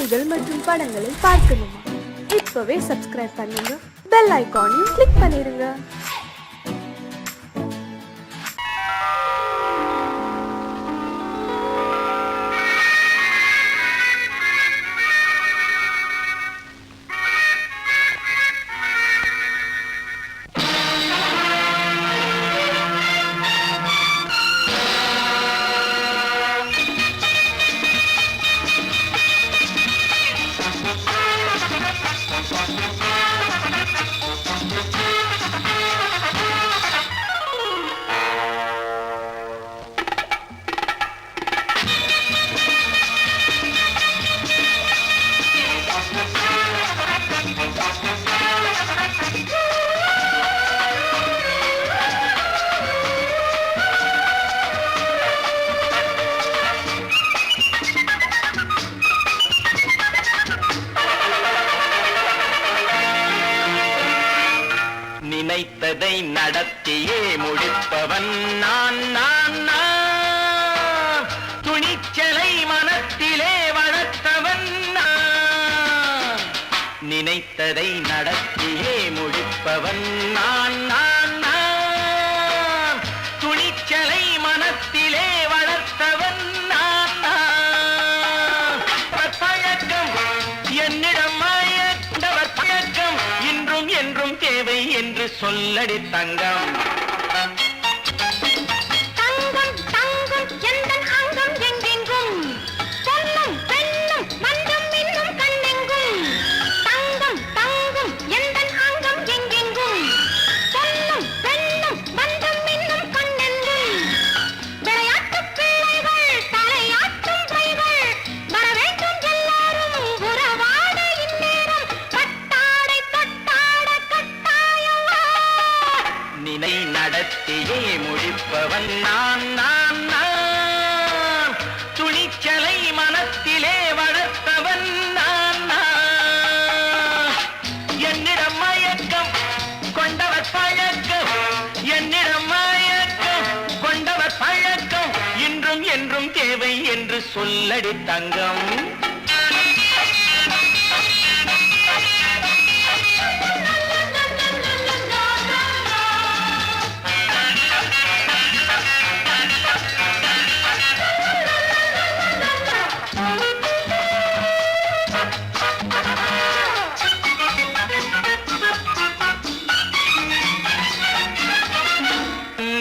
காணொளிகள் மற்றும் படங்களை பார்க்கணுமா? இப்பவே சப்ஸ்கிரைப் பண்ணுங்க, பெல் ஐகானையும் கிளிக் பண்ணிருங்க. நினைத்ததை நடத்தியே முடிப்பவன் நான் நான் நான். துணிச்சலை மனத்திலே வளர்த்தவன் நான். நினைத்ததை நடத்தியே முடிப்பவன் நான் நான் நான். துணிச்சலை மனத்திலே வளர்த்தவன் நான் நான். பழக்கம் என்னிடம் மாயவர் பழக்கம் இன்றும் என்றும் தேவை என்று சொல்லடி தங்கம். தங்கம் தங்கம் எந்தன் அங்கம் எங்கெங்கும் பொன்னும் பெண்ணும் மண்டும் இன்னும் கண்ணெங்கும். தங்கம் தங்கம் எந்தன் அங்கம் எங்கெங்கும் பொன்னும் பெண்ணும் மண்டும் இன்னும் கண்ணெங்கும். விளையாட்டு பிள்ளைகள் தலையாட்டும் கைகள் வர வேண்டும் எல்லாரும் உறவாட இந்நேரம் பட்டாடை தொட்டாட கட்டாயவா. நினை நடத்தியே முடிப்பவன் நான் நான் நான். துணிச்சலை மனத்திலே வளர்த்தவன் நான் நான். என்னிடம் மயக்கம் கொண்டவர் பழக்கம். என்னிடம் மயக்கம் கொண்டவர் பழக்கம் இன்றும் என்றும் தேவை என்று சொல்லடி தங்கம்.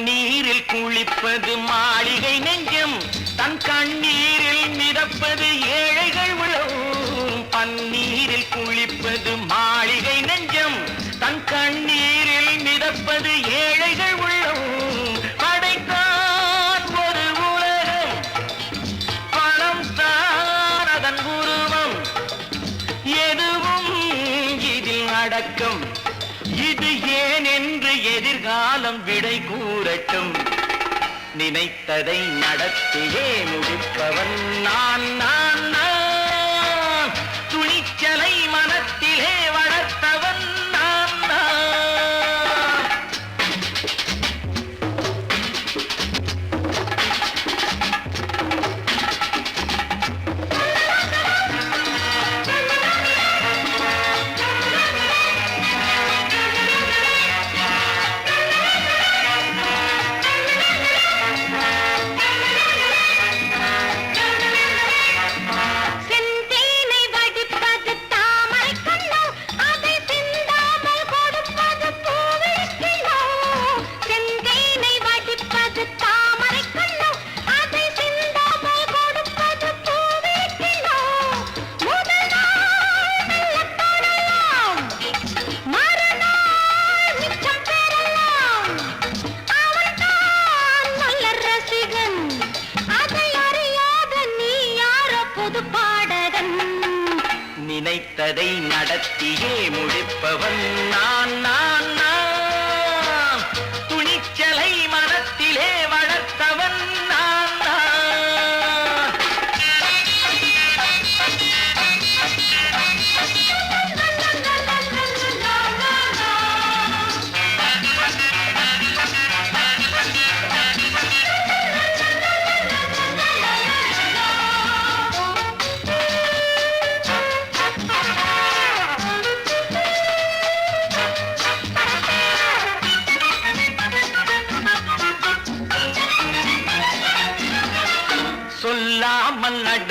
நீரில் குளிப்பது மாளிகை நெஞ்சம், தன் கண்ணீரில் மிதப்பது ஏழைகள் உளம். பன்னீரில் குளிப்பது மாளிகை நெஞ்சம், தன் கண்ணீரில் மிதப்பது ஏழைகள் உள்ளம். படைத்தான் ஒரு உலகம், பணம் தான் அதன் உருவம். எதுவும் இதில் அடக்கம். இது ஏன் என்று எதிர்காலம் விடை கூறட்டும். நினைத்ததை நடத்தியே முடிப்பவன் நான் நான் நான். துணிச்சலை மனத்திலே வளர்த்தவன் நான் நான். செந்தேனை வடிப்பது தாமரை கண்ணோ, அதை சிந்தாமல் கொடுப்பது பூவிழிக்கிழோ. செந்தேனை வடிப்பது தாமரை கண்ணோ, அதை சிந்தாமல் கொடுப்பது பூவிழிக்கிழோ. முதல் நாள் மெல்லத் தொடலாம், மறுநாள் மிச்சம் பெறலாம். அவன்தான் நல்ல ரசிகன், அதை அறியாத நீ யாரோ புது பாடகன். நினைத்ததை நடத்தியே முடிப்பவன் நான் நான் நான். துணிச்சலை மனத்திலே வளர்த்தவன் நான் நான்.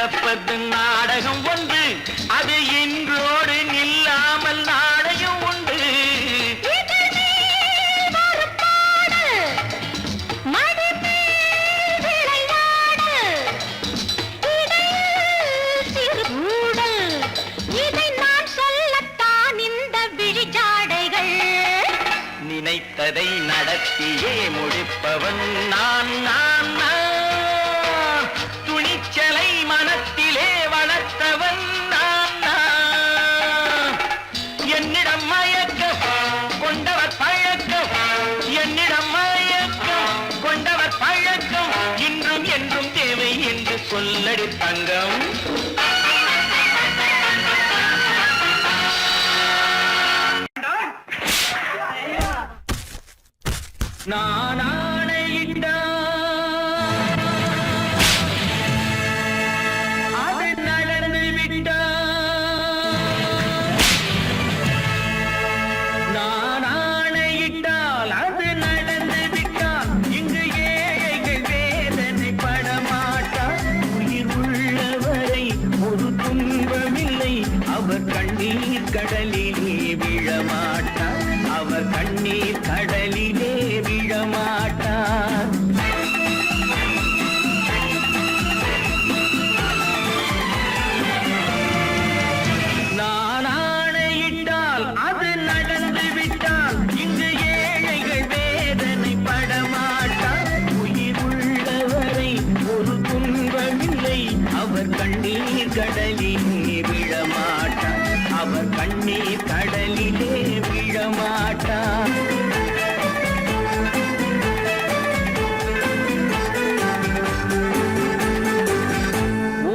நடப்பது நாடகம் ஒன்று, அது இன்றோடு நில்லாமல் நாளையும் உண்டு. நினைத்ததை நடத்தியே முடிப்பவன் நான் நான் நான். துணிச்சலை மனத்திலே வளர்த்தவன் நான் நான். என்னிடம் மயக்கம் கொண்டவர் பழக்கம், என்னிடம் மயக்கம் கொண்டவர் பழக்கம், இன்றும் என்றும் தேவை என்று சொல்லடி தங்கம். நான் ஆணையிட்டால் அது நடந்து விட்டால், நான் ஆணையிட்டால் அது நடந்து விட்டால், இங்கு ஏழைகள் வேதனை படமாட்டார். உயிர் உள்ளவரை ஒரு துன்பமில்லை, அவர் கண்ணீர் கடலிலே விழமாட்டார், அவர் கண்ணீர் கடலிலே விழமாட்டார். நான் ஆணையிட்டால் அது நடந்து விட்டால், இங்கு ஏழைகள் வேதனை படமாட்டார். உயிர் உள்ளவரை ஒரு துன்பமில்லை, அவர் கண்ணீர் கடலிலே விழமாட்டார், அவர் கண்ணீர் கடலிலே விழமாட்டார்.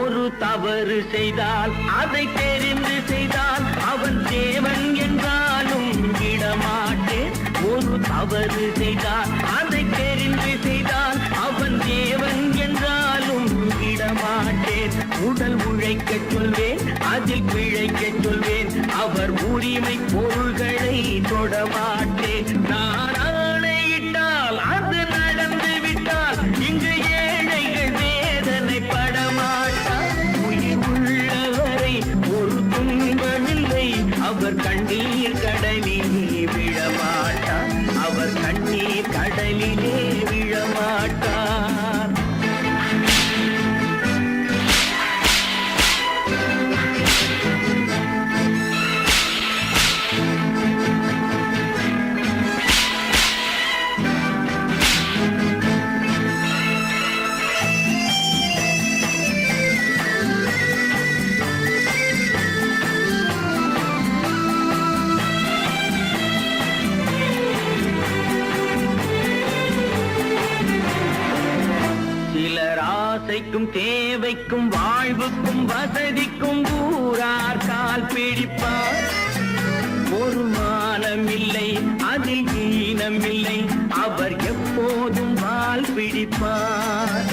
ஒரு தவறு செய்தால் அதை தெரிந்து செய்தால் அவன் தேவன் என்றாலும் விடமாட்டேன். ஒரு தவறு செய்தால் அதை தெரிந்து செய்தால் அவன் தேவன் என்றாலும் விடமாட்டேன். உடல் உழைக்கச் சொல்வேன், அதில் பிழைக்கச் சொல்வேன், அவர் உரிமை பொருள்களை தொடமாட்டேன். நான் ஆணையிட்டால் அது நடந்து விட்டால், இங்கு ஏழைகள் வேதனை படமாட்டார். உயிர் உள்ளவரை ஒரு துன்பமில்லை, அவர் கண்ணீர் கடலிலே விழமாட்டார், அவர் கண்ணீர் கடலிலே விழமாட்டார். சிலர் ஆசைக்கும் தேவைக்கும் வாழ்வுக்கும் வசதிக்கும் ஊரார் கால் பிடிப்பார். ஒரு மானம் இல்லை, அதில் ஈனம் இல்லை, அவர் எப்போதும் வால் பிடிப்பார்.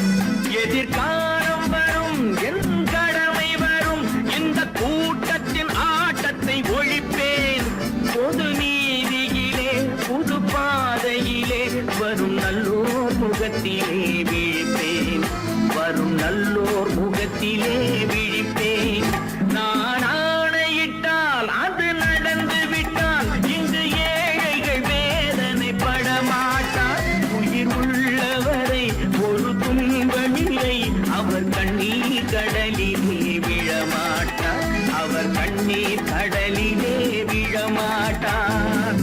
எதிர்காலம் வரும், என் கடமை வரும், இந்த கூட்டத்தின் ஆட்டத்தை ஒழிப்பேன். பொது நீதியிலே புது பாதையிலே வரும் நல்லோர் முகத்திலே விழிப்பேன், வரும் நல்லோர் முகத்திலே விழிப்பேன். நான் ஆணையிட்டால் அது நடந்து விட்டால், இங்கு ஏழைகள் வேதனை படமாட்டார். உயிர் உள்ளவரை ஒரு துன்பமில்லை, அவர் கண்ணீர் கடலிலே விழமாட்டார், அவர் கண்ணீர் கடலிலே விழமாட்டார்.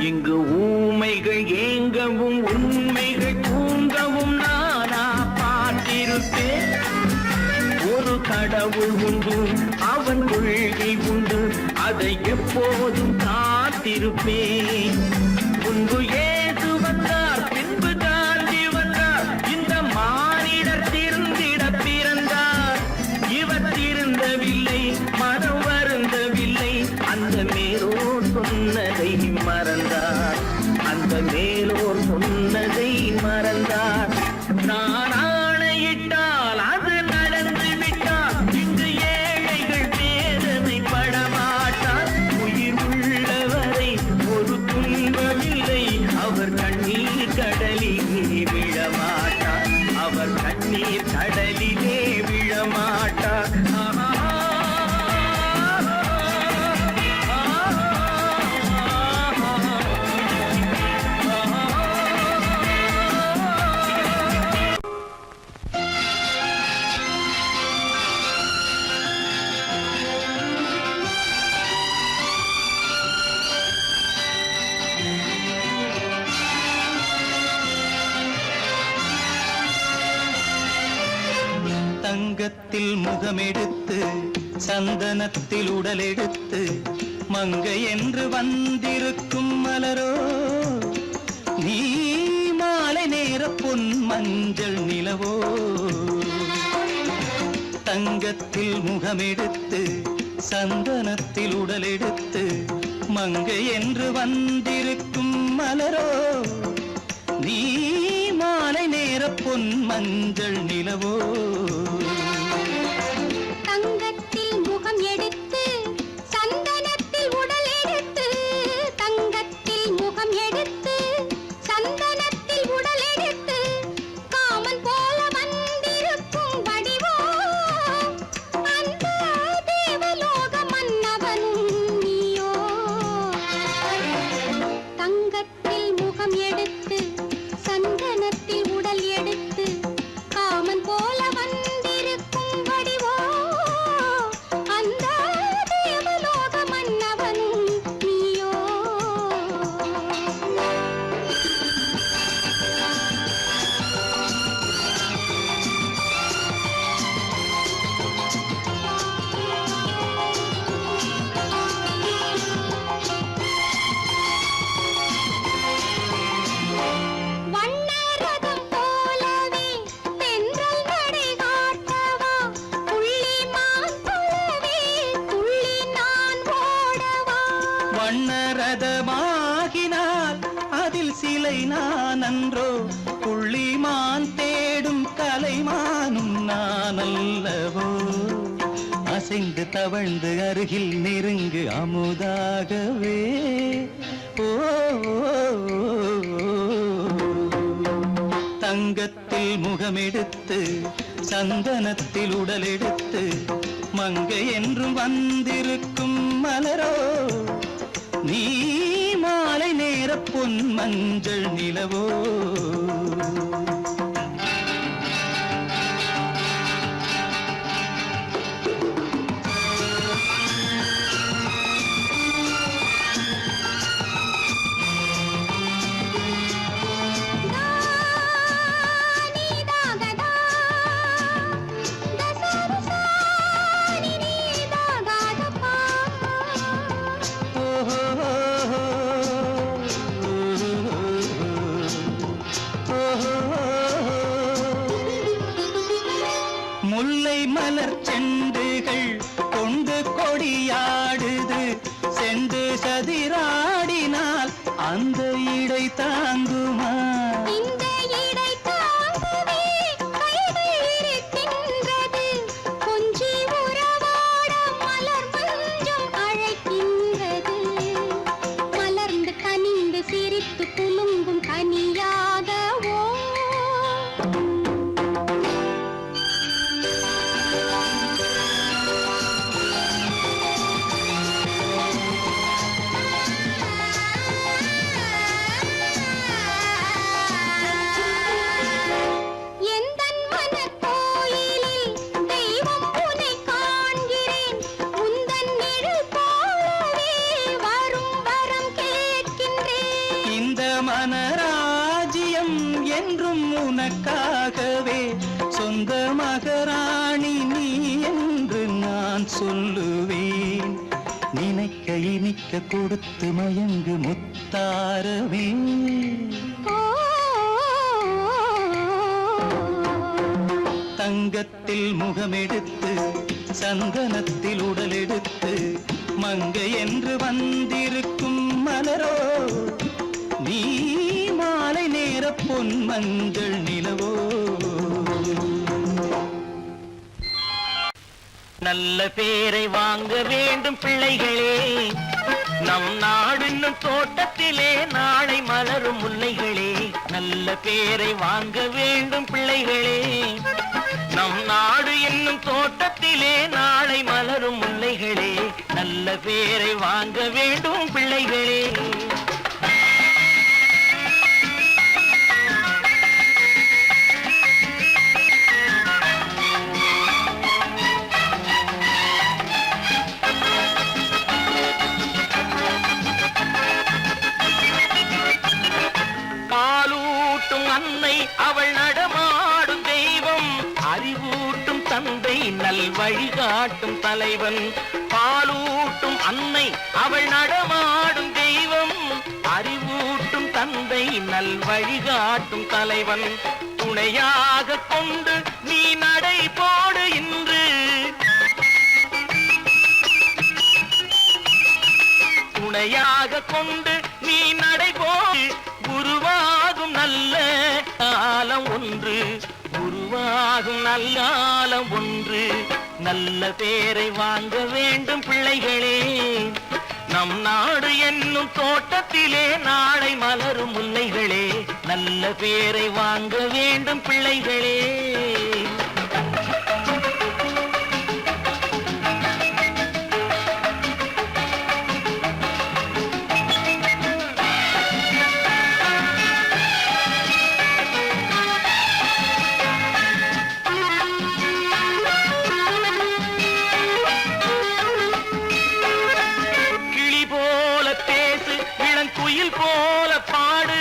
இங்கு ஊமைகள் ஏங்கவும் உண்மைகள் தூங்கவும் நானா பார்த்திருப்பேன். ஒரு கடவுள் உண்டு, அவன் கொள்கை உண்டு, அதை எப்போதும் காத்திருப்பேன். முன்பு ஏது வந்தார், பின்பு காந்தி வந்தார், இந்த மானிடர் திருந்திட பிறந்தார். இவர் திருந்தவில்லை, மனம் வருந்தவில்லை, அந்த மேலோர் சொன்னதை மறந்தார், அந்த மேலோர் சொன்னதை மறந்தார். நான் ஆணையிட்டால் அது நடந்து விட்டால் இங்கு ஏழைகள் வேதனை படமாட்டார். உயிர் உள்ளவரை ஒரு துன்பமில்லை, அவர் கண்ணீர் கடலிலே விழமாட்டார், அவர் கண்ணீர் கடலிலே விழமாட்டார். தங்கத்தில் முகமெடுத்து சந்தனத்தில் உடலெடுத்து மங்கை என்று வந்திருக்கும் மலரோ, நீ மாலை நேர பொன் மஞ்சள் நிலவோ. தங்கத்தில் முகமெடுத்து சந்தனத்தில் உடலெடுத்து மங்கை என்று வந்திருக்கும் மலரோ, நீ மாலை நேர பொன் மஞ்சள் நிலவோ. தங்கத்தில் முகம் எடுத்து சந்தனத்தில் உடல் எடுத்து, தங்கத்தில் முகம் எடுத்து சந்தனத்தில் உடல் எடுத்து காமன் போல வந்திருக்கும் வடிவோ, அந்த தேவலோக மன்னவனும் நீயோ. தங்கத்தில் முகம் எடுத்து சந்தனத்தில் உடல் எடுத்து காமன் போல வந்திருக்கும் வடிவோ, அந்த தேவலோக மன்னவனும் நீயோ. வண்ணரதம் போலவே தென்றல் நடை காட்டவா, புள்ளிமான் போலவே துள்ளி நான் ஓடவா. வண்ணரதமாகினால் அதில் சிலை நான் அன்றோ, புள்ளிமான் தேடும் கலைமானும் நான் அல்லவோ. அசைந்து தவழ்ந்து அருகில் நெருங்கு அமுதாகவே. ஓ, தங்கத்தில் முகமெடுத்து சந்தனத்தில் உடலெடுத்து மங்கை என்றும் வந்திருக்கும் மலரோ, நீ மாலை நேர பொன் மஞ்சள் நிலவோ. முல்லை மலர் செண்டுகள் கொண்டு கொடியாடுது, செண்டு சதிராடினால் அந்த இடை தாங்குமா. இந்த இடை தாங்கவே கைகள் இருக்கின்றது, கொஞ்சி உறவாட மலர் மஞ்சம் அழைக்கின்றது. மலர்ந்து கனிந்து சிரித்து குலுங்கும் கனியாகவோ. எந்தன் மனக்கோயிலில் தெய்வம் உன்னை காண்கிறேன், உந்தன் நிழல் போலவே வரும் வரம் கேட்கின்றேன். இந்த மனராஜ்யம் என்றும் உனக்காகவே, சொந்த மகராணி நீ என்று நான் சொல்லுவேன். நினைக்க இனிக்க கொடுத்து மயங்கு முத்தாரவே. ஓ, தங்கத்தில் முகமெடுத்து சந்தனத்தில் உடலெடுத்து மங்கை என்று வந்திருக்கும் மலரோ, நீ மாலை நேர நிற பொன் மஞ்சள் நிலவோ. நல்ல பேரை வாங்க வேண்டும் பிள்ளைகளே, நம் நாடு என்னும் தோட்டத்திலே நாளை மலரும் முல்லைகளே. நல்ல பேரை வாங்க வேண்டும் பிள்ளைகளே, நம் நாடு என்னும் தோட்டத்திலே நாளை மலரும் முல்லைகளே. நல்ல பேரை வாங்க வேண்டும் பிள்ளைகளே. அன்னை அவள் நடமாடும் தெய்வம், அறிவூட்டும் தந்தை நல் வழிகாட்டும் தலைவன். பாலூட்டும் அன்னை அவள் நடமாடும் தெய்வம், அறிவூட்டும் தந்தை நல் வழிகாட்டும் தலைவன். துணையாக கொண்டு நீ நடை போடு இன்று, துணையாக கொண்டு நீ நடை போடு. உருவாகும் நல்ல காலம் ஒன்று, உருவாகும் நல்ல காலம் ஒன்று. நல்ல பேரை வாங்க வேண்டும் பிள்ளைகளே, நம் நாடு என்னும் தோட்டத்திலே நாளை மலரும் முல்லைகளே. நல்ல பேரை வாங்க வேண்டும் பிள்ளைகளே. போல பாடு,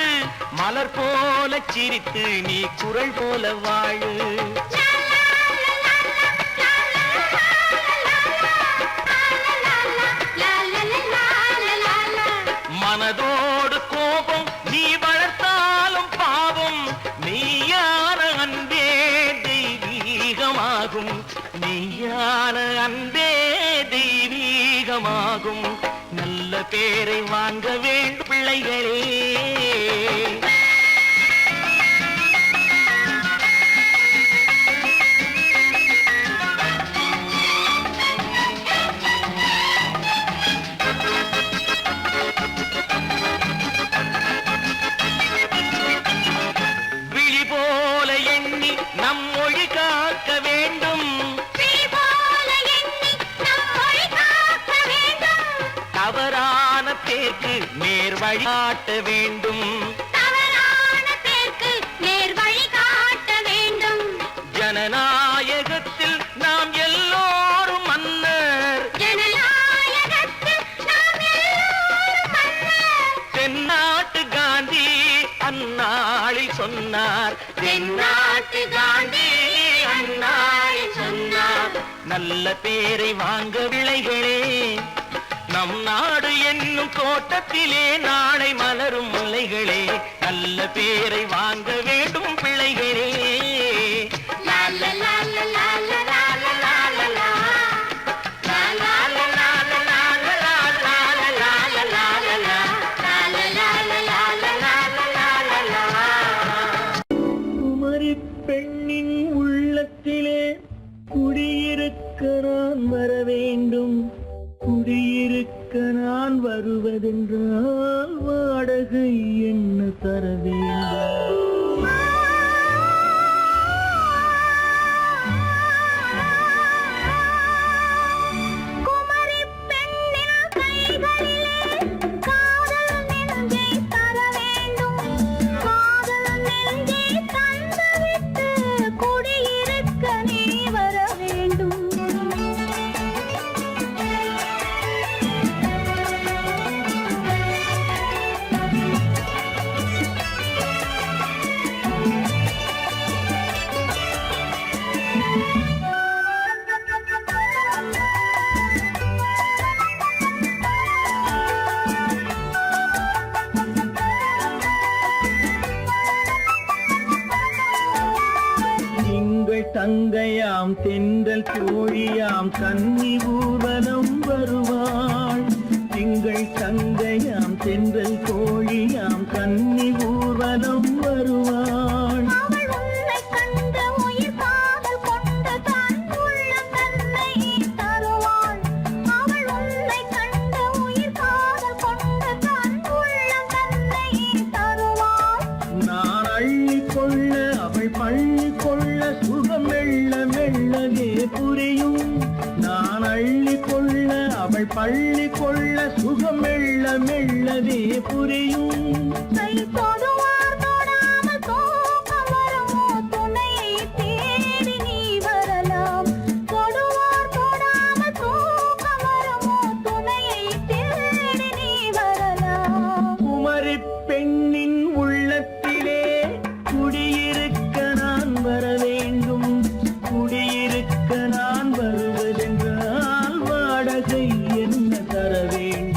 மலர் போல சிரித்து நீ குரல் போல வாழு. மனதோடு கோபம் நீ வளர்த்தாலும் பாவம், மெய்யான அன்பே தெய்வீகமாகும், மெய்யான அன்பே தெய்வீகமாகும். நல்ல பேரை வாங்க வேண்டும் பிள்ளைகளே. விழி போல எண்ணி நம் மொழி காக்க வேண்டும், தவறான பேருக்கு நேர் வழிகாட்ட வேண்டும், தவறான பேருக்கு நேர் வழிகாட்ட வேண்டும். ஜனநாயகத்தில் நாம் எல்லோரும் மன்னர், ஜனநாயகத்தில் நாம் எல்லோரும் மன்னர். தென்னாட்டு காந்தி அந்நாளில் சொன்னார், தென்னாட்டு காந்தி அந்நாளில் சொன்னார். நல்ல பேரை வாங்க பிள்ளைகளே, நம் நாடு என்னும் தோட்டத்திலே நாளை மலரும் முல்லைகளே. நல்ல பேரை வாங்க வேண்டும் பிள்ளைகளே. குமரி பெண்ணின் உள்ளத்திலே குடியிருக்க நான் வர வேண்டும், குடியிருக்க நான் வருவதென்றால் வாடகை என்ன தர வேண்டும். தங்கையாம் தென்றல் தோழியாம் கன்னி ஊர்வலம் வருவாள், திங்கள் தங்கையாம் தென்றல் தோழியாம் கன்னி ஊர்வலம் மனம் வருவாள். அவள் உன்னை கண்டு உயிர் காதல் கொண்டு தன் உள்ளம் தன்னை தருவாள். அவள் உன்னை கண்டு உயிர் காதல் கொண்டு தன் உள்ளம் தன்னை தருவாள். நான் அள்ளி கொள்ள அவள் பள்ளி கொள்ள சுகம் மெல்ல மெல்லவே புரியும். நான் அள்ளி கொள்ள அவள் பள்ளி கொள்ள சுகம் மெல்ல மெல்லவே புரியும். கை தொடுவார் தொடாமல் தூக்கம் வருமோ துணையை தேடி நீ வரலாம். தொடுவார் தொடாமல் தூக்கம் வருமோ துணையை தேடி நீ வரலாம். குமரி பெண்ணின் உள்ளத்திலே குடியிருக்க நான் வர வேண்டும். குடியிருக்க நான் வருவதென்றால் வாடகை என்ன தர வேண்டும்.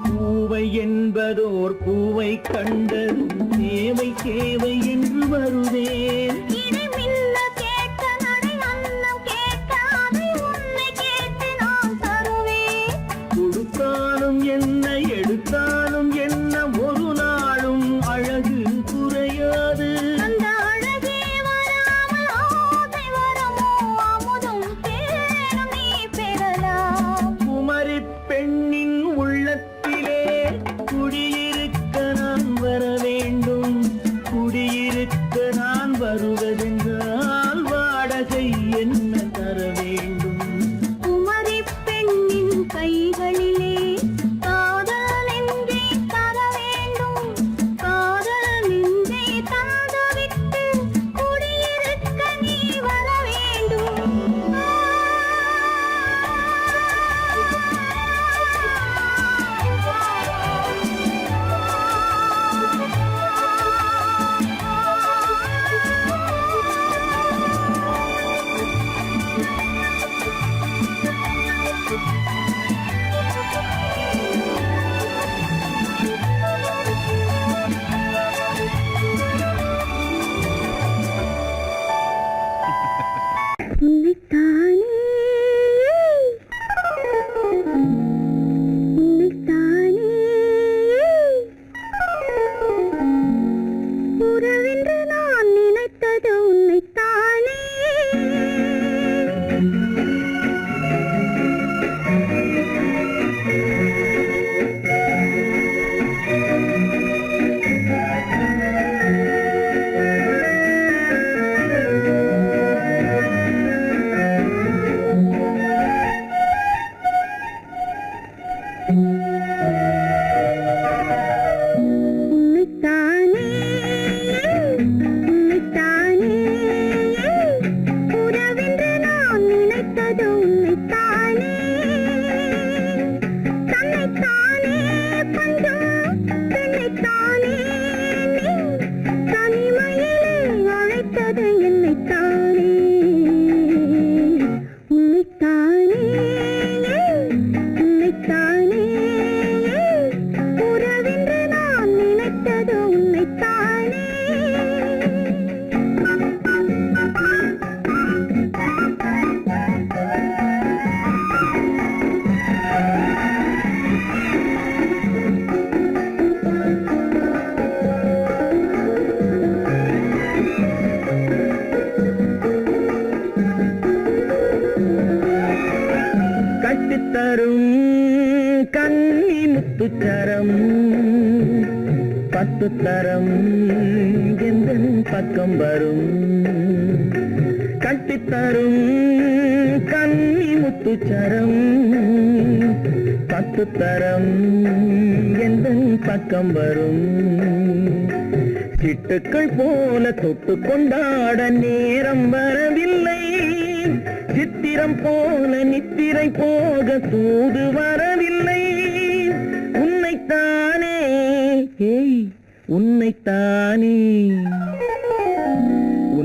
பூவை என்பதோர் பூவை கண்டதும் தேவை தேவை என்று வருவேன். இடி மின்ன கேட்க நடை அன்னம் கேட்க அதை உன்னை கேட்டு நான் தருவேன். கொடுத்தாலும் என்ன எடுத்தாலும் என்ன ஒரு நாளும் அழகு குறையாது. அந்த அழகே வராமல் ஆசை வருமோ அமுதும் தேனும் நீ பெறலாம். குமரி பெண்ணின் உள்ளத்திலே குடியிருக்க நான் வர வேண்டும். குடியிருக்க நான் வருவதென்றால் வாடகை என்ன தர வேண்டும். குமரி பெண்ணின் கைகளிலே காதல் நெஞ்சை தர வேண்டும். காதல் நெஞ்சை தந்துவிட்டு குடியிருக்க நீ வர வேண்டும். உன்னைத்தானே உன்னைத்தானே உறவென்று நான் நினைத்தது உன்னைத்தானே. உன்னைத்தானே உன்னைத்தானே உறவென்று நான் நினைத்தது உன்னைத்தானே. தன்னைத்தானே பஞ்சம் தன்னைத்தானே நீ தனிமையிலே அழைத்தது என்னைத்தானே. உன்னைத்தானே உன்னைத்தானே உறவென்று நான் நினைத்தது உன்னைத்தானே. கட்டித்தரும் கன்னி முத்துச்சரம் 10 தரம் எந்தன் பக்கம் வரும். கட்டித்தரும் கன்னி முத்துச்சரம் 10 தரம் எந்தன் பக்கம் வரும். சிட்டுக்கள் போல தொட்டு கொண்டாட நேரம் வரவில்லை. சித்திரம் போல நித்திரை போக தூது வரவில்லை. உன்னைத்தானே உன்னைத்தானே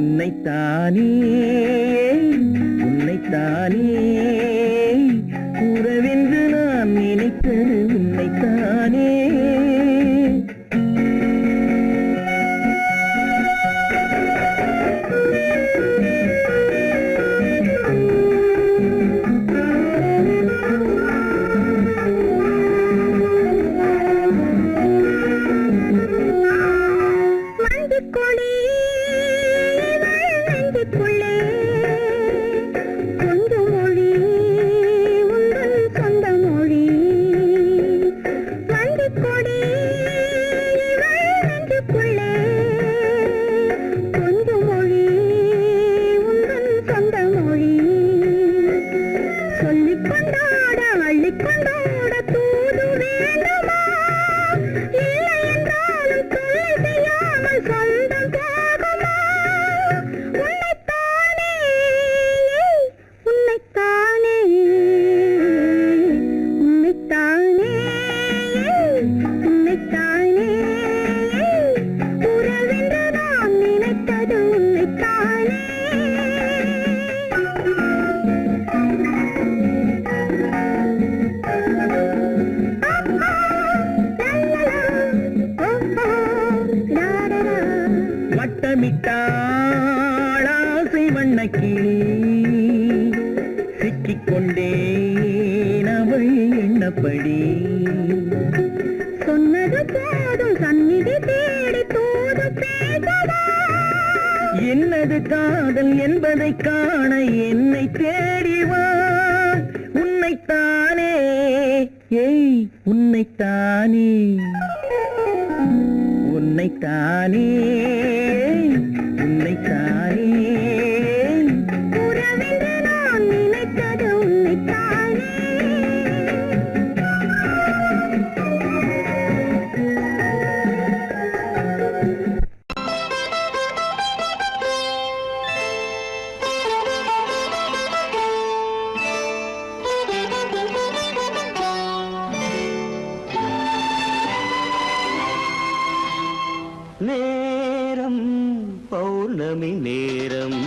உன்னைத்தானே உன்னைத்தானே உறவென்று நான் நினைத்தது உன்னைத்தானே. வட்டமிட்டாளாசை வண்ணக்கிளி சிக்கிக்கொண்டேன் அவள் எண்ணப்படி. சொன்னது போதும் சந்நிதி தேடி தூது பேசவா. என்னது காதல் என்பதை காண என்னை தேடிவா. உன்னைத்தானே ஏய் உன்னைத்தானே உன்னைத்தானே உன்னைத்தானே உறவென்று நான் நினைத்தது உன்னைத்தானே. நேரம் பௌர்ணமி நேரம்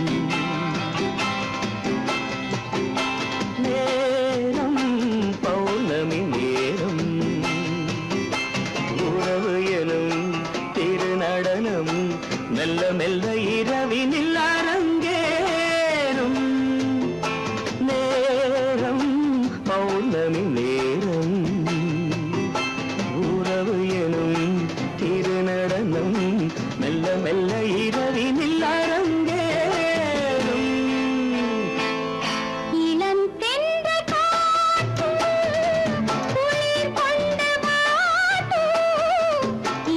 நேரம் பௌர்ணமி நேரம் உறவு எனும் திருநடனம் மெல்ல மெல்ல இரவினில் அரங்கேறும். நேரம் பௌர்ணமி நேரம் உறவு எனும் திருநடனம் மெல்ல மெல்ல இரவினில் அரங்கேறும். இளம் தென்றல் காற்று குளிர் கொண்டு வாட்டும்.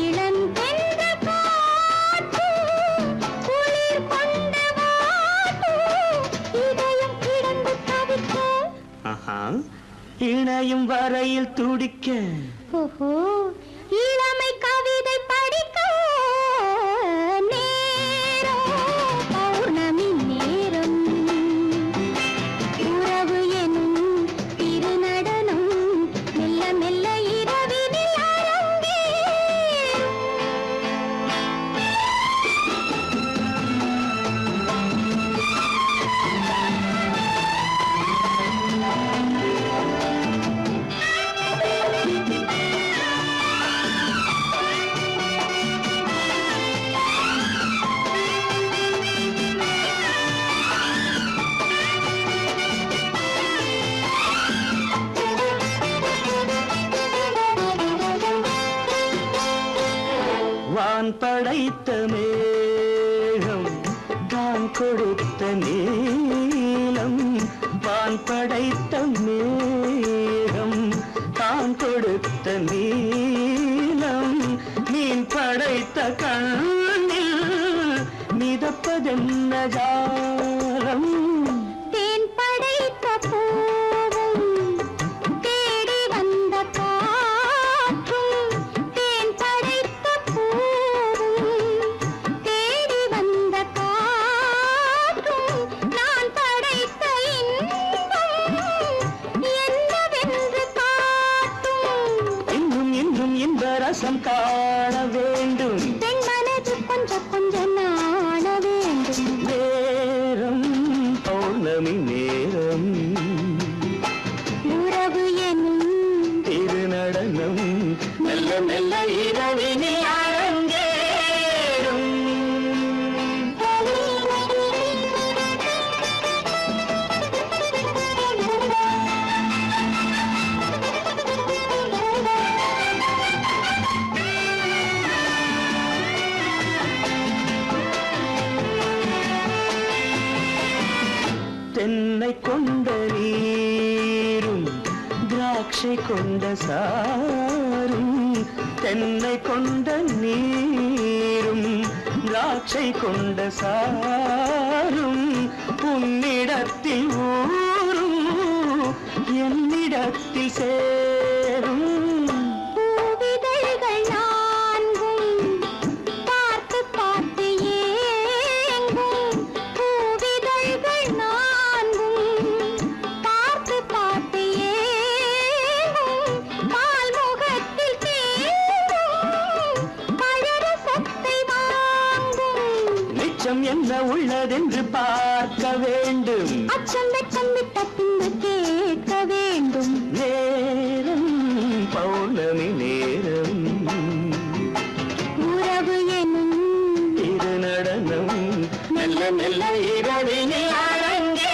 இளம் தென்றல் காற்று குளிர் கொண்டு வாட்டும். இதயம் கிடந்து தவிக்க இணையும் வரையில் துடிக்க. ஓஹோ இளமை கவிதை படிக்க. நேரம் பௌர்ணமி நேரம் உறவு எனும் திருநடனம் மெல்ல மெல்ல இரவினில் அரங்கேறும். வான் படைத்த மேகம் தான் கொடுத்த நீலம். வான் படைத்த மேகம் தான் கொடுத்த நீலம். மீன் படைத்த கண்ணில் மிதப்பதென்ன ஜாலம். தேன் படைத்த பூவும் தேடி வந்த காற்றும். தேன் படைத்த பூவும் தேடி வந்த காற்றும். நான் படைத்த இன்பம் என்னவென்று காட்டும். இன்னும் இன்னும் இந்த ரசம் காண வேண்டும். பெண் மனது கொஞ்சம் கொஞ்சம் நாண வேண்டும். திராட்சை கொண்ட சாரும் தென்னை கொண்ட நீரும் திராட்சை கொண்ட சாரும் உன்னிடத்தில் ஊரும் என்னிடத்தில் சேரும் பூவிதழ்கள் நான்கும் பார்த்து பார்த்து ஏங்கும் பூவிதழ்கள் நான்கும் பார்த்து பார்த்து ஏங்கும் பால்முகத்தில் தேங்கும் பழரசத்தை வாங்கும் நிச்சம் என்ன உள்ளதென்று பார்க்க வேண்டும் அச்சம் வெச்சம் விட்ட பின்பு கேட்க வேண்டும் நேரம் பௌர்ணமி நேரம் உறவு எனும் இது நடனம் மெல்ல மெல்ல இரவினில் அரங்கேறும்.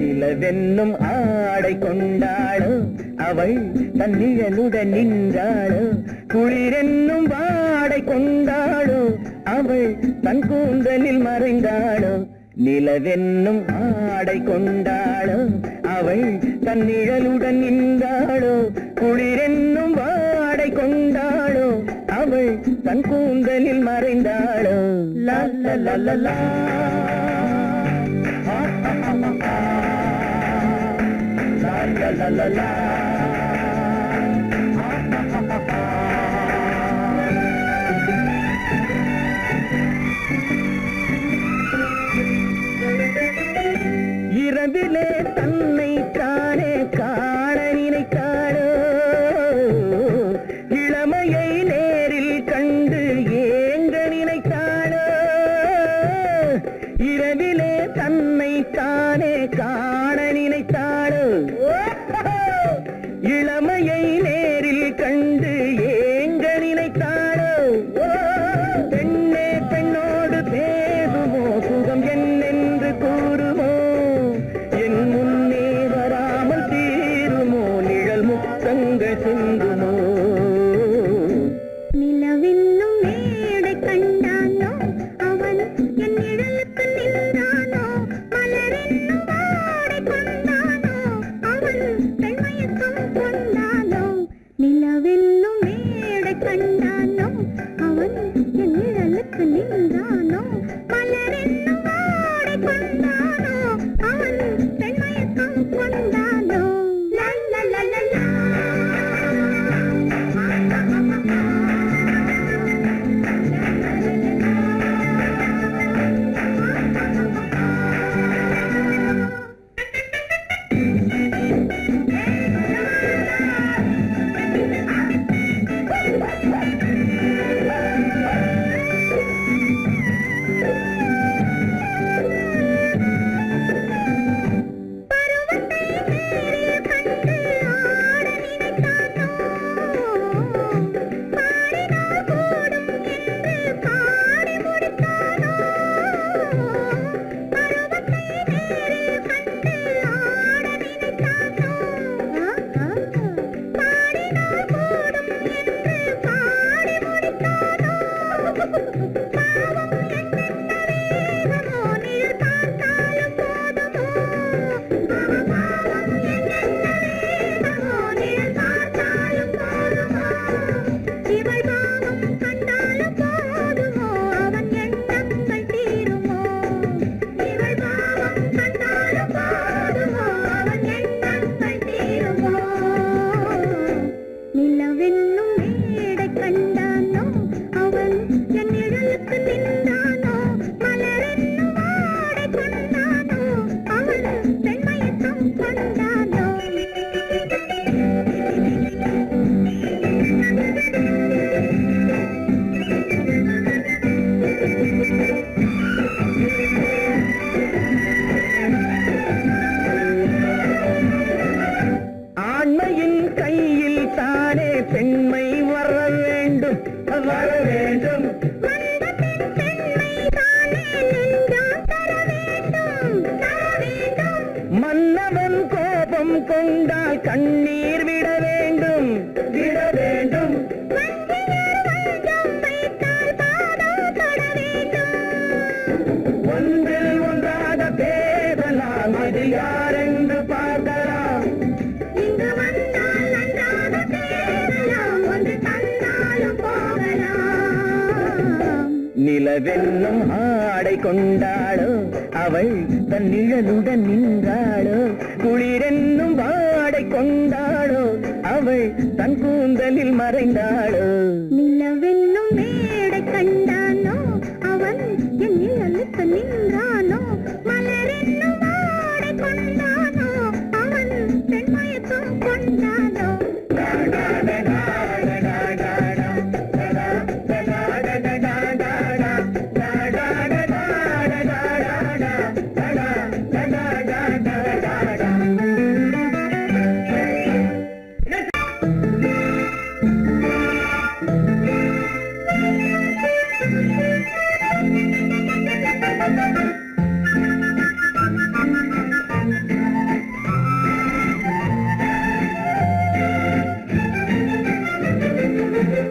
நிலவென்னும் ஆடை கொண்டாளோ அவள் தன் நிழலுடன் நின்றாளோ குளிரென்னும் வாடை கொண்டாளோ அவள் தன் கூந்தலில் மறைந்தாளோ நிலவென்னும் ஆடை கொண்டாளோ அவள் தன் நிழலுடன் நின்றாளோ குளிரென்னும் வாடை கொண்டாளோ அவள் தன் கூந்தலில் மறைந்தாளோ லா லா லா லா லா. La la la la. இரவிலே தன்னை தானே காண நினைத்தாளோ இளமையை நேரில் கண்டு ஏங்க நினைத்தாளோ இரவிலே தன்னை தானே காண நினைத்தாளோ இளமையை நேரில் கண்டு ஏங்க நினைத்தாளோ பெண்ணே பெண்ணோடு பேசுமோ சுகம் என்னென்று கூறுமோ என் முன்னே வராமல் தீருமோ நிழல் முத்தங்கள் சிந்துமோ நிலவென்னும் மேடை கண்டானோ அவன் என் நிழலுக்கு நின்றானோ மலரென்னும் வாடை கொண்டானோ அவன் பெண்மயக்கம் கொண்டானோ நிலவென்னும் மேடை கண்டானோ அவன் என் நிழலுக்கு நின்றானோ மலரென்னும் வாடை கொண்டானோ அவன் பெண்மயக்கம் கொண்டானோ லா லா லா லா லா. பெண்மை வர வேண்டும் வர வேண்டும். நிலவென்னும் ஆடை கொண்டாளோ அவள் தன் நிழலுடன் நின்றாளோ குளிரென்னும் வாடை கொண்டாளோ அவள் தன் கூந்தலில் மறைந்தாளோ நிலவென்னும் மேடை கண்டானோ அவன் என் நிழலுக்கு நின்றானோ மலரென்னும் வாடை கொண்டானோ அவன் பெண்மயக்கம் கொண்டானோ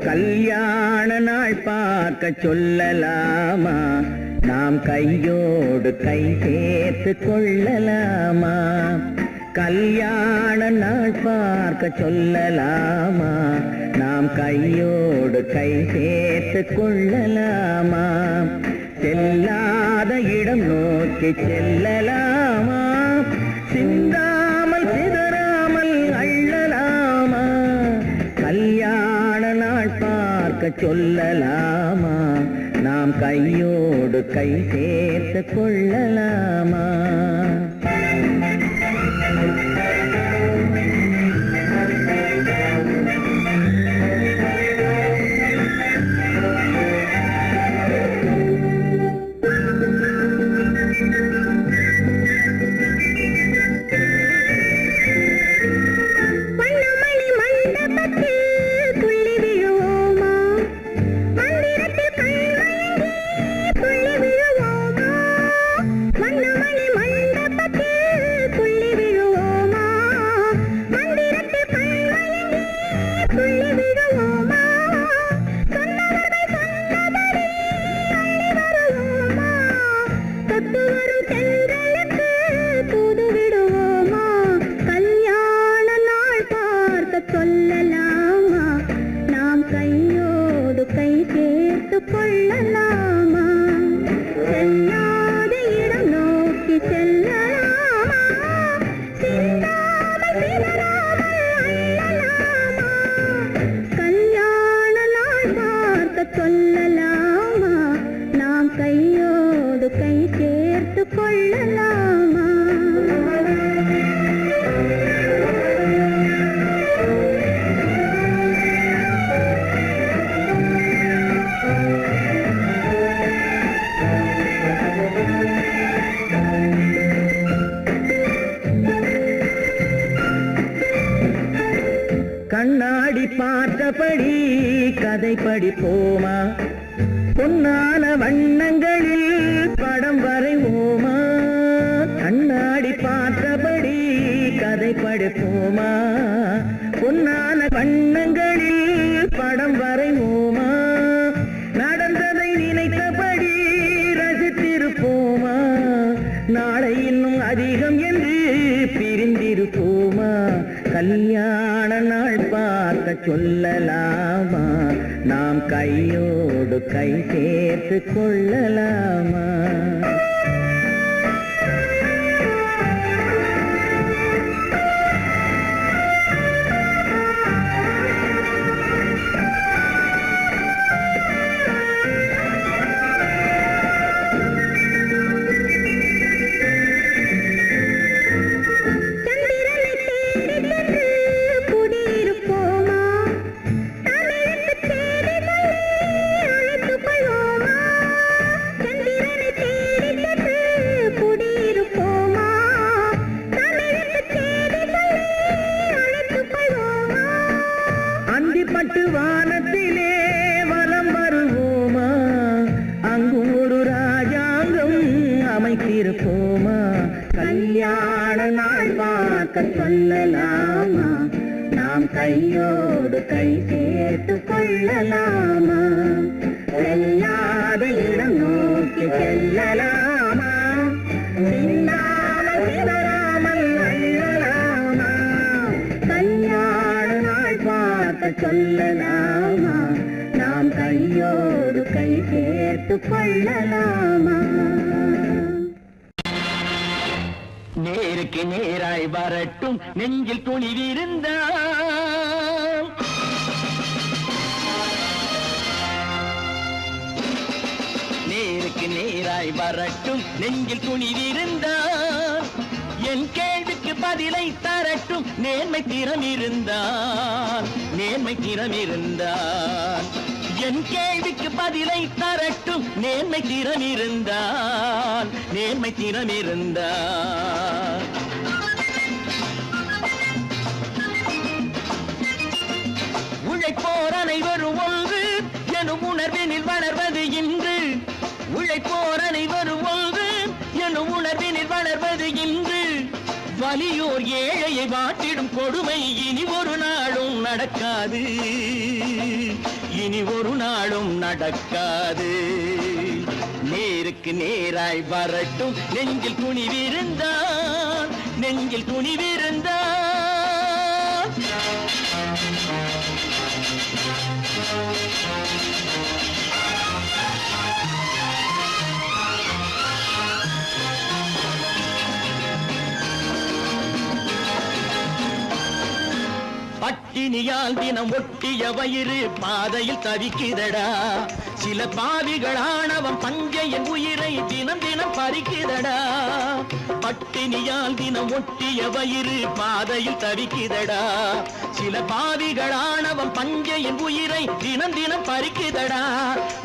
கல்யாண நாள் பார்க்க சொல்லலாமா நாம் கையோடு கை சேர்த்து கொள்ளலாமா கல்யாண நாள் பார்க்க சொல்லலாமா நாம் கையோடு கை சேர்த்து கொள்ளலாமா செல்லாத இடம் நோக்கி செல்லலாமா சிந்தாமல் சிதறாமல் அள்ளலாமா கல்யாண நாள் பார்க்க சொல்லலாமா நாம் கையோடு கை சேர்த்து கொள்ளலாமா வண்ணமணி மண்டபத்தில் துள்ளி விழுவோமா மந்திரத்தில் கண்மயங்கி துள்ளி விழுவோமா வண்ணமணி மண்டபத்தில் துள்ளி விழுவோமா மந்திரத்தில் கண்மயங்கி துள்ளி விழுவோமா சொன்னவர்கள் சொன்னபடி அள்ளி வருவோமா தொட்டு வரும் தென்றலுக்கு தூது விடுவோமா கல்யாண நாள் பார்க்க சொல்லலாமா நாம் கையோடு கை சேர்த்து கொள்ளலாமா செல்லாத இடம் நோக்கி செல்லலாமா சிந்தாமல் சிதறாமல் அள்ளலாமா கல்யாண நாள் பார்க்க சொல்லலாமா நாம் கையோடு கை சேர்த்து கொள்ளலாமா கண்ணாடி பார்த்தபடி கதை படிப்போமா பொன்னான வண்ணங்களில் படம் வரைவோமா கண்ணாடி பார்த்தபடி கதை படிப்போமா பொன்னான வண்ணங்களில் படம் வரைவோமா நடந்ததை நினைத்தபடி ரசித்திருப்போமா நாளை இன்னும் அதிகம் என்று பிரிந்திருப்போமா கல்யாண நாள் பார்க்க சொல்லலாமா நாம் கையோடு கை சேர்த்து கொள்ளலாமா சந்திரனை தேடி சென்று குடியிருப்போமா தமிழுக்கு தேடி சொல்லி அழைத்துக் கொள்வோமா சந்திரனை தேடி சென்று குடியிருப்போமா தமிழுக்கு தேடி சொல்லி அழைத்துக் கொள்வோமா அந்திப்பட்டு வானத்திலே வலம் வருவோமா அங்கும் ஒரு ராஜாங்கம் அமைத்திருப்போமா கல்யாண நாள் பார்க்க சொல்லலாமா நாம் கையோடு கை சேர்த்து கொள்ளலாமா செல்லாத இடம் நோக்கி செல்லலாமா சிந்தாமல் சிதறாமல் அள்ளலாமா கல்யாண நாள் பார்க்க சொல்லலாமா நாம் கையோடு கை சேர்த்து சேர்த்து கொள்ளலாமா? நேருக்கு நேராய் வரட்டும் நெஞ்சில் துணிவிருந்தால், நேருக்கு நேராய் வரட்டும் நெஞ்சில் துணிவிருந்தால், என் கேள்விக்கு பதிலை தரட்டும் நேர்மை திறம் இருந்தால், நேர்மை திறம் இருந்தால். என் கேள்விக்கு பதிலை தரட்டும் நேர்மை திறம் இருந்தால், நேர்மை திறம் இருந்தால். உழைப்போர் அனைவரும் ஒன்று எனும் உணர்வினில் வளர்வது இன்று, உழைப்போர் அனைவரும் ஒன்று எனும் உணர்வினில் வளர்வது இன்று. வலியோர் ஏழையை வாட்டிடும் கொடுமை இனி ஒரு நாளும் நடக்காது, இனி ஒரு நாளும் நடக்காது. நேருக்கு நேராய் வரட்டும் நெஞ்சில் துணிவிருந்தால், நெஞ்சில் துணிவிருந்தால். பட்டினியால் தினம் ஒட்டிய வயிறு பாதையில் தவிக்குதடா, சில பாவிகள் ஆணவம் பஞ்சையின் உயிரை தினம் தினம் பறிக்குதடா. பட்டினியால் தினம் ஒட்டிய வயிறு பாதையில் தவிக்குதடா, சில பாவிகள் ஆணவம் பஞ்சையின் உயிரை தினம் தினம் பறிக்குதடா.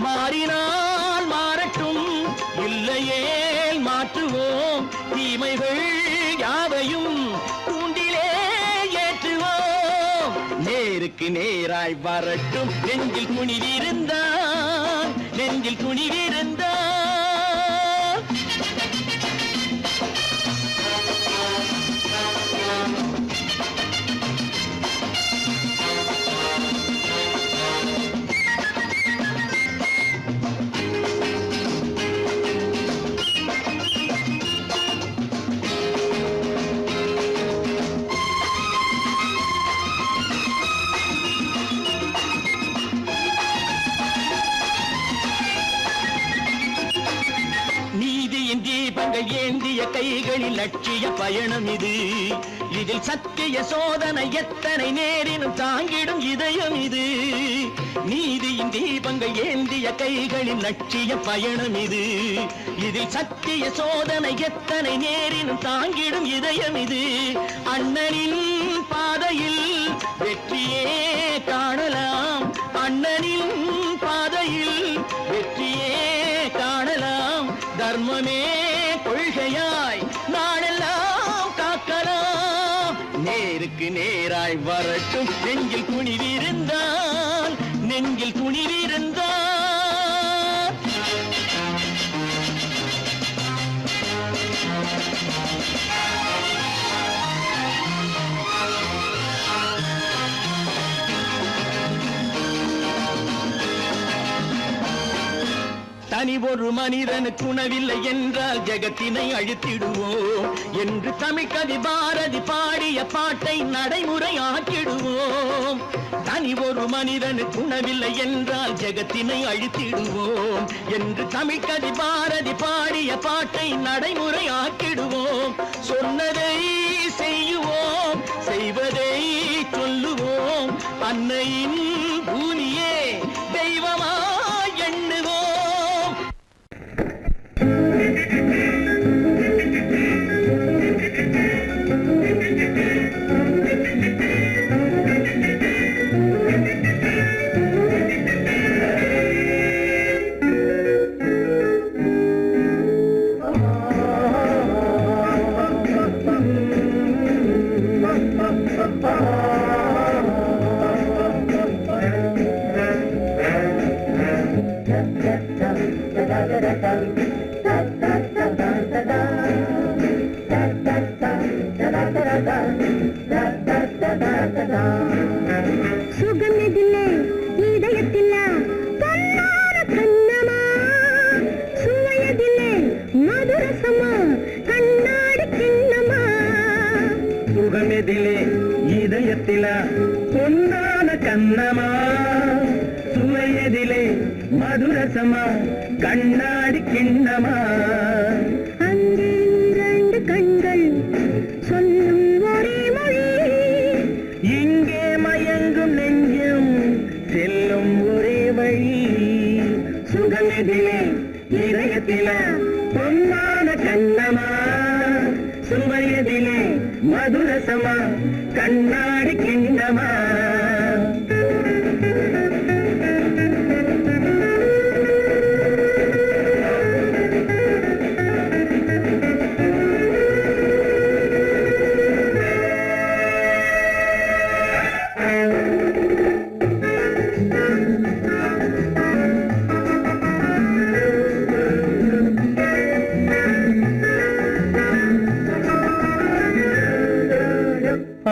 மாறினால் மாறட்டும் இல்லையே மாற்றுவோம், தீமைகள் யாவையும் தூண்டிலே ஏற்றுவோம். நேருக்கு நேராய் வரட்டும் நெஞ்சில் துணிவிருந்தால், நெஞ்சில் துணிவிருந்தால். நீதியின் தீபங்கள் ஏந்திய கைகளில் லட்சிய பயணம் இது, இதில் சத்திய சோதனை எத்தனை நேரினும் தாங்கிடும் இதயம் இது. நீதியின் தீபங்கள் ஏந்திய கைகளில் லட்சிய பயணம் இது, இதில் சத்திய சோதனை எத்தனை நேரினும் தாங்கிடும் இதயம் இது. அண்ணனின் பாதையில் வெற்றியே காணலாம், அண்ணனின் பாதையில் வெற்றியே காணலாம். தர்மமே கொள்கையாய் நாடெல்லாம் காக்கலாம். நேருக்கு நேராய் வரட்டும் நெஞ்சில் துணிவிருந்தால், நெஞ்சில் துணிவிருந்தால். தனி ஒரு மனிதனுக்கு உணவில்லை என்றால் ஜெகத்தினை அழித்திடுவோம் என்று தமிழ் கவி பாரதி பாடிய பாட்டை நடைமுறையாக்கிடுவோம். தனி ஒரு மனிதனுக்கு உணவில்லை என்றால் ஜெகத்தினை அழித்திடுவோம் என்று தமிழ் கவி பாரதி பாடிய பாட்டை நடைமுறையாக்கிடுவோம். சொன்னதை செய்யுவோம், செய்வதை சொல்லுவோம், அன்னையின் பூமியே தெய்வமா எண்ணுவோம். சுகமெதிலே இதயத்தில பொன்னார கண்ணமா, சுவையதிலே மதுரசமா கண்ணாடி கிண்ணமா. சுகமெதிலே இதயத்தில பொன்னான கண்ணமா, சுவையதிலே மதுரசமா கண்ணாடி கிண்ணமா அங்கே இரண்டு கண்கள் சொல்லும் ஒரே மொழி இங்கே மயங்கும் நெஞ்சும் செல்லும் ஒரே வழி சுகமெதிலே இதயத்தில பொன்னான கண்ணமா சுவையதிலே மதுரசமா கண்ணாடி கிண்ணமா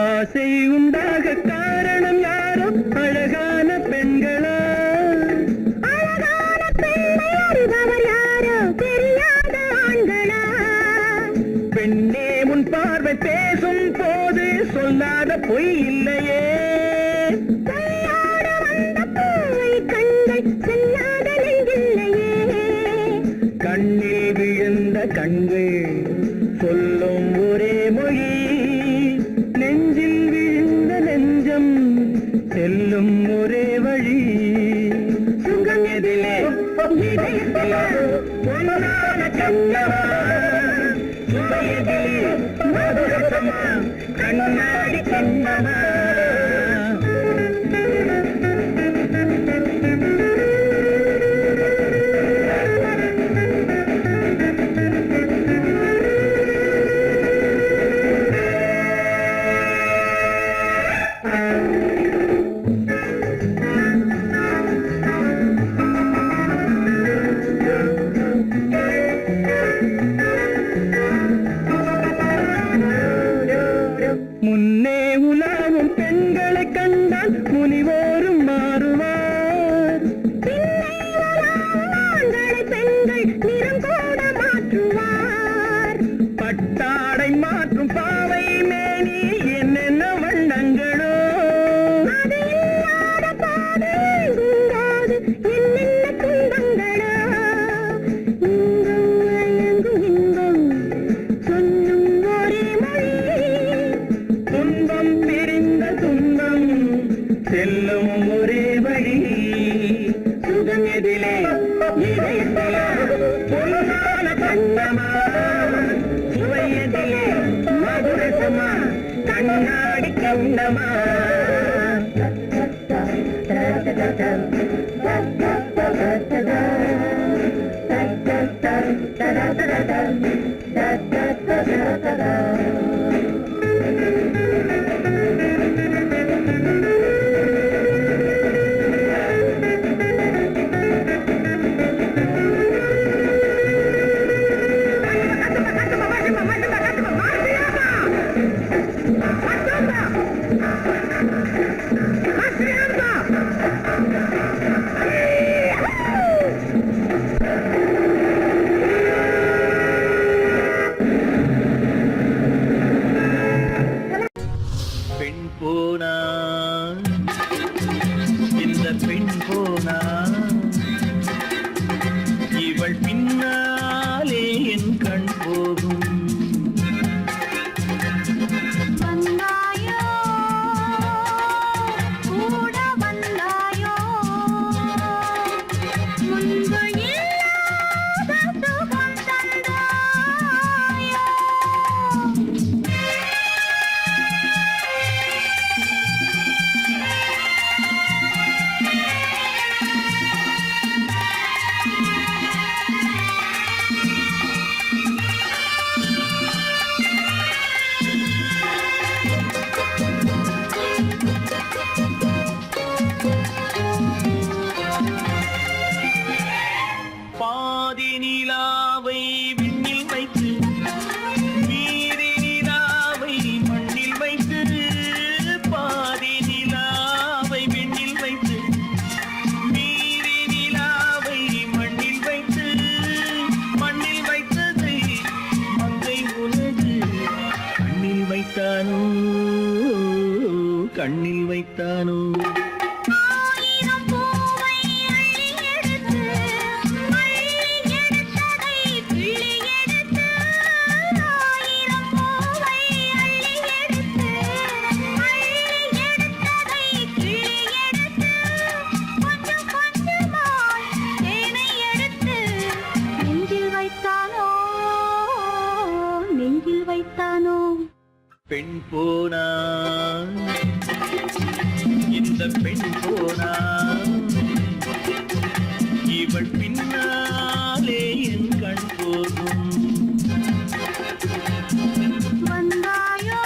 ஆசை உண்டாக காரணம் யாரோ அழகான பெண்களா அழகான பெண்ணை அறிபவர் யாரோ தெரியாத ஆண்களா பெண்ணே உன் பார்வை பேசும் போது சொல்லாத பொய் இல்லையே கையாட வந்த பூவை கண்கள் செல்லாத நெஞ்சில்லையே கண்ணில் விழுந்த கண்கள் சொல்லும் ஒரே மொழி நெஞ்சில் விழுந்த நெஞ்சம் செல்லும் ஒரே வழி சுகம் எதிலே இதயத்திலே பொன்னான கண்ணமா சுவையதிலே மதுரசமா கண்ணாடி கண்ணமா முன்னே உலாவும் பெண்களை கண்டால் முனிவோரும் மாறுவார் பின்னை உலாவும் ஆண்களை பெண்கள் நிறம் கூட மாற்றுவார் பட்டாடை மாற்றும் பாவை மேனி என்னென்ன வண்ணங்களோ அது இல்லாத பாதை எங்குங்காது என்னென்ன துன்பங்களோ இங்கும் மயங்கும் இன்பம் சொல்லும் ஒரே மொழி துன்பம் பிரிந்த துன்பம் செல்லும் ஒரே வழி சுகம் எதிலே இதயத்திலே பொன்னான கண்ணமா சுவையதிலே மதுரசமா கண்ணாடி கண்ணமா பெண் போனா இந்த பெண் போனா இவள் பின்னாலே என் கண் போகும் வந்தாயோ கூட வந்தாயோ முன்பு இல்லாத சுகம் தந்தாயோ பாதி நிலாவை விண்ணில் வைத்து மீதி நிலாவை மண்ணில் வைத்து பாதி நிலாவை விண்ணில் வைத்து மீதி நிலாவை மண்ணில் வைத்து மண்ணில் வைத்ததை மங்கை உலகு கண்ணில் வைத்தானோ கண்ணில் வைத்தானோ ஆயிரம் பூவை அள்ளி எடுத்து அவள் பின்னாலே என் கண் போகும். வந்தாயோ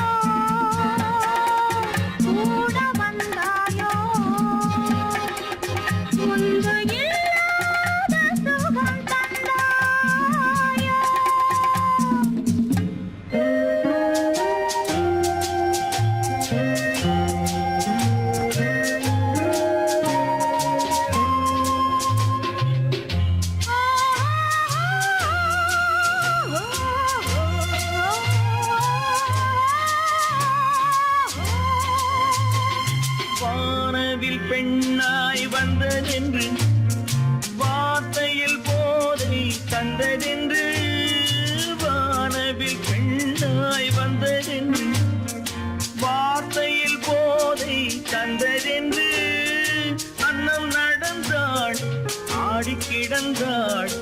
கூட வந்தாயோ முன்பு இல்லாத சுகம் தந்தாயோ. வானவில் பெண்ணாய் வந்ததென்று வார்த்தையில் போதை தந்ததென்று. வானவில் பெண்ணாய் வந்ததென்று வார்த்தையில் போதை தந்ததென்று. அன்னம் நடந்தாள் ஆடி கிடந்தாள்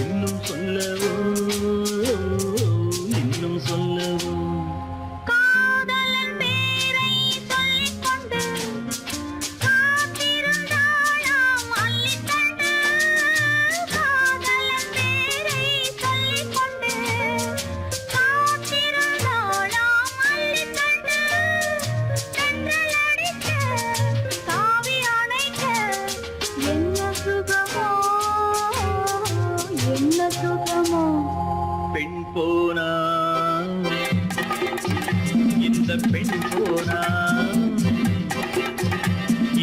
இன்னும் சொல்லவோ இன்னும் சொல்லவோ. காதலன் பேரை சொல்லிக் கொண்டு காத்திருந்தாளாம் அள்ளித்தண்டு. காதலன் பேரை சொல்லிக் கொண்டு காத்திருந்தாளாம் அள்ளித்தண்டு. தென்றல் அடிக்க தாவி அணைக்க என்ன சுகமோ என்ன சுகமோ. பெண் போனா இந்த பெண் போனா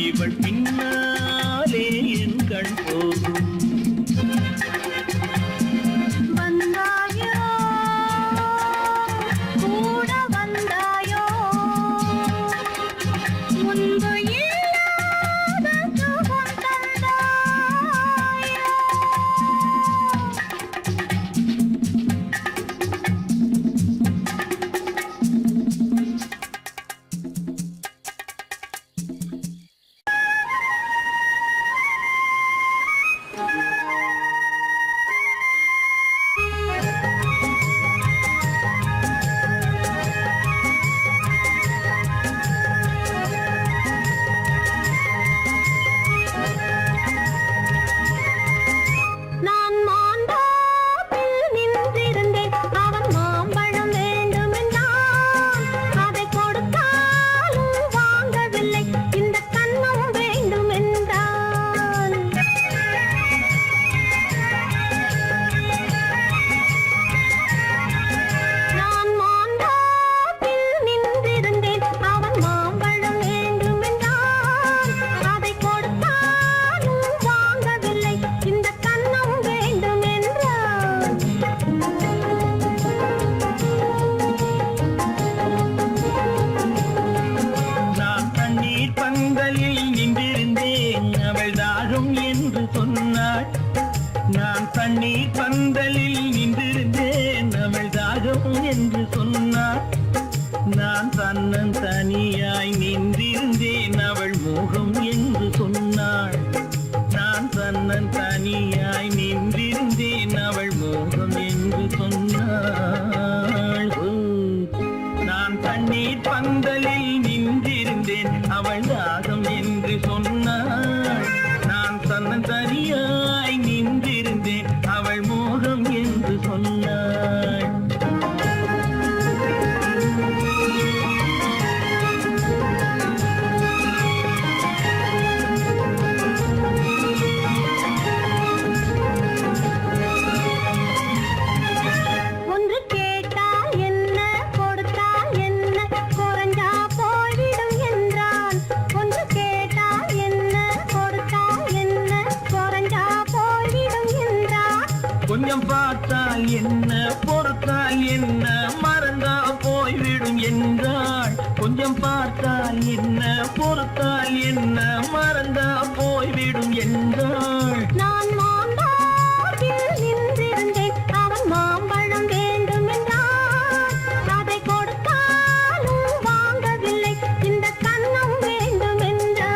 இவள் பின்னாலே என் கண் போகும். வந்தாயோ கூட வந்தாயோ முன்பு இல்லாத சுகம் தந்தாயோ. நான் மாந்தோப்பில் நின்றிருந்தேன் அவன் மாம்பழம் வேண்டுமென்றான். அதை கொடுத்தாலும் வாங்கவில்லை இந்த கண்ணம் வேண்டுமென்றான். நான் மாந்தோப்பில் நின்றிருந்தேன் அவன் மாம்பழம் வேண்டுமென்றான். அதை கொடுத்தாலும் வாங்கவில்லை இந்த கண்ணம் வேண்டுமென்றான். நான் தண்ணீர் பந்தலில் நின்றிருந்தேன் அவள் தாகம் என்று சொன்னாள். நான் தண்ணீர் பந்தலில் நின்றிருந்தேன் அவள் தாகம் என்று சொன்னாள். நான் தன்னன் தனியாய் நின்றிருந்தேன் அவள் மோகம் என்று சொன்னாள். நான் தன்னன் தனியாய் நின்றிருந்தேன் அவள் மோகம் என்று சொன்னாள். ஓ, நான் தண்ணீர் பந்தலில் நின்றிருந்தேன் அவள் தாகம் என்று சொன்னாள். நான் தன்னன் தனியாய் நின்றிருந்தேன் அவள் மோகம் என்று சொன்னாள். ஒன்று கேட்டால் என்ன கொடுத்தால் என்ன குறைஞ்சா போய்விடும் என்றான். ஒன்று கேட்டால் என்ன கொடுத்தால் என்ன குறைஞ்சா போய்விடும் என்றான். கொஞ்சம் பார்த்தால் என்ன பொறுத்தால் என்ன மறந்தா போய்விடும் என்றாள். கொஞ்சம் பார்த்தால் என்ன பொறுத்தால் என்ன மறந்தா போய்விடும் என்றாள். நான் மாந்தோப்பில் நின்றிருந்தேன் அவன் மாம்பழம் வேண்டுமென்றான். அதை கொடுத்தாலும் வாங்கவில்லை இந்த கண்ணம் வேண்டுமென்றான்.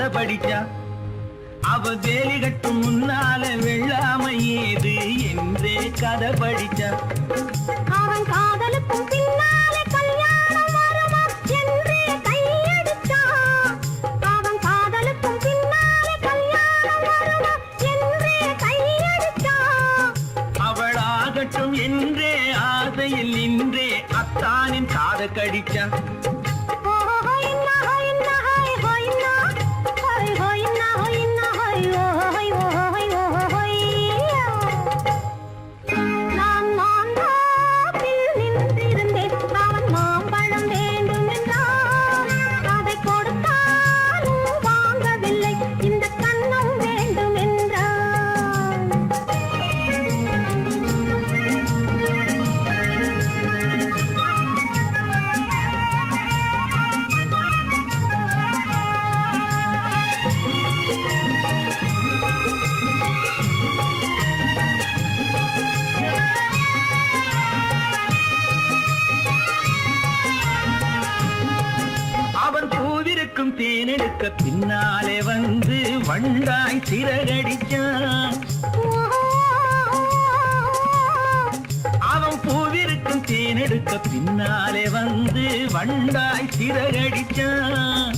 கதை படிச்சா அவ வேலி கட்டும் முன்னால வெள்ளாமை ஏது என்றே கதை படிச்சா அவன் காதலுக்கும் பின்னாலே கல்யாணம் வருமா என்றே கையடிச்சா அவன் காதலுக்கும் பின்னாலே கல்யாணம் வருமா என்றே கையடிச்சா அவளாகட்டும் என்றே ஆசையில் நின்றே அத்தானின் காதை கடிச்சா தேனெடுக்க பின்னாலே வந்து வண்டாய் சிறகடிச்சான் அவன் பூவிருக்கும் தேனெடுக்க பின்னாலே வந்து வண்டாய் சிறகடிச்சான்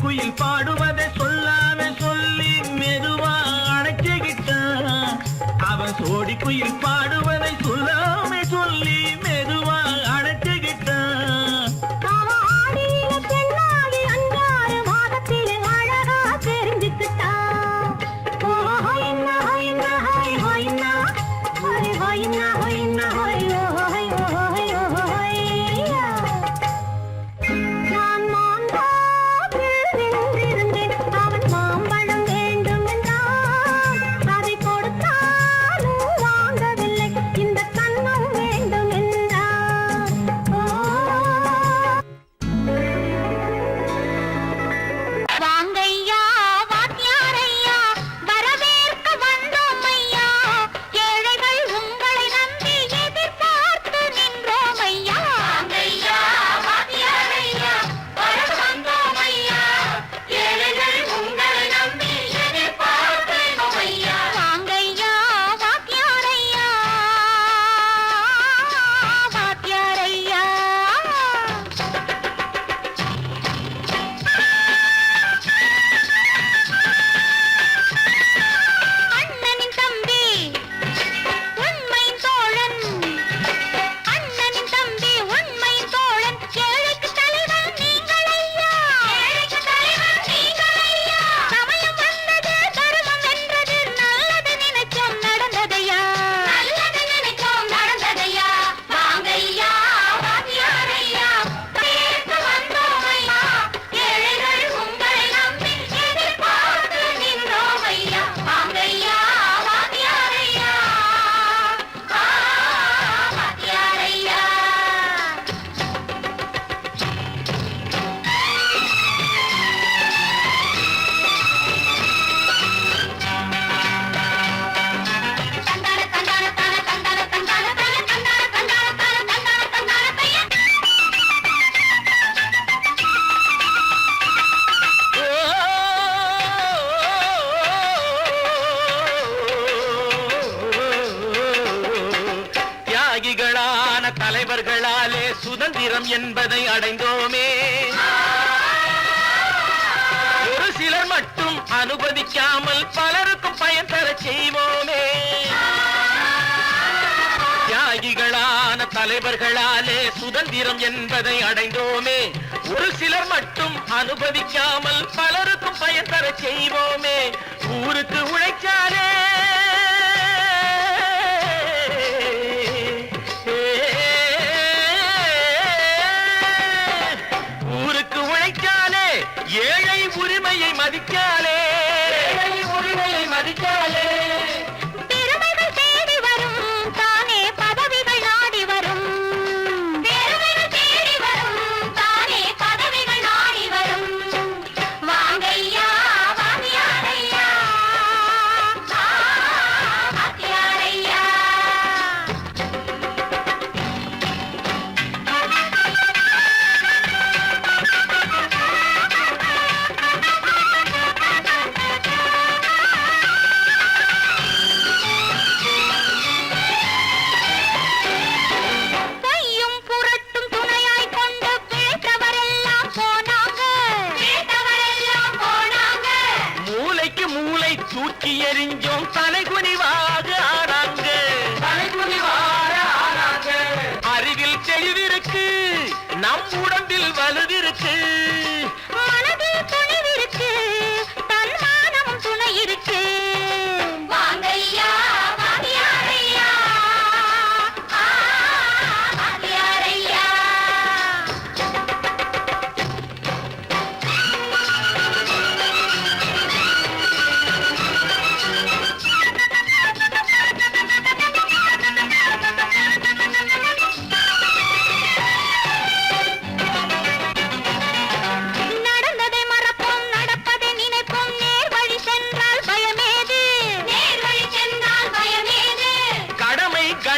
குயில் பாடுவதை சொல்லாம சொல்லி மெதுவா அணைச்சுக்கிட்டான் அவன் சோடி குயில் பாடுவதை சொல்லாம சொல்லி மெதுவா அணைச்சுக்கிட்டான் தலைவர்களாலே சுதந்திரம் என்பதை அடைந்தோமே ஒரு சிலர் மட்டும் அனுமதிக்காமல் பலருக்கும் பயன் தர செய்வோமே தியாகிகளான தலைவர்களாலே சுதந்திரம் என்பதை அடைந்தோமே ஒரு சிலர் மட்டும் அனுமதிக்காமல் பலருக்கும் பயன் தர செய்வோமே ஊருக்கு உழைச்சாலே ஏழை உரிமையை மதிக்காலே பெருமைகள் தேடி வரும் தானே பதவிகள் நாடி வரும் பெருமைகள் தேடி வரும் தானே பதவிகள் நாடி வரும் வாங்கையா வாங்கியாரையா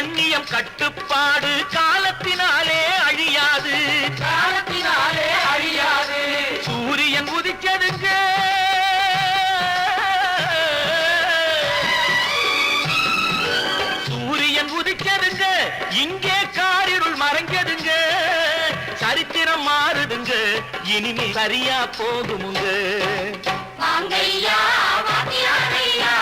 கண்ணியம் கட்டுப்பாடு காலத்தினாலே அழியாது, காலத்தினாலே அழியாது. சூரியன் உதிச்சதுங்க, சூரியன் உதிச்சதுங்க, இங்கே காரிருள் மறைஞ்சதுங்க. சரித்திரம் மாறுதுங்க, இனிமே சரியா போகுமுங்க. வாங்கையா வாத்தியாரையா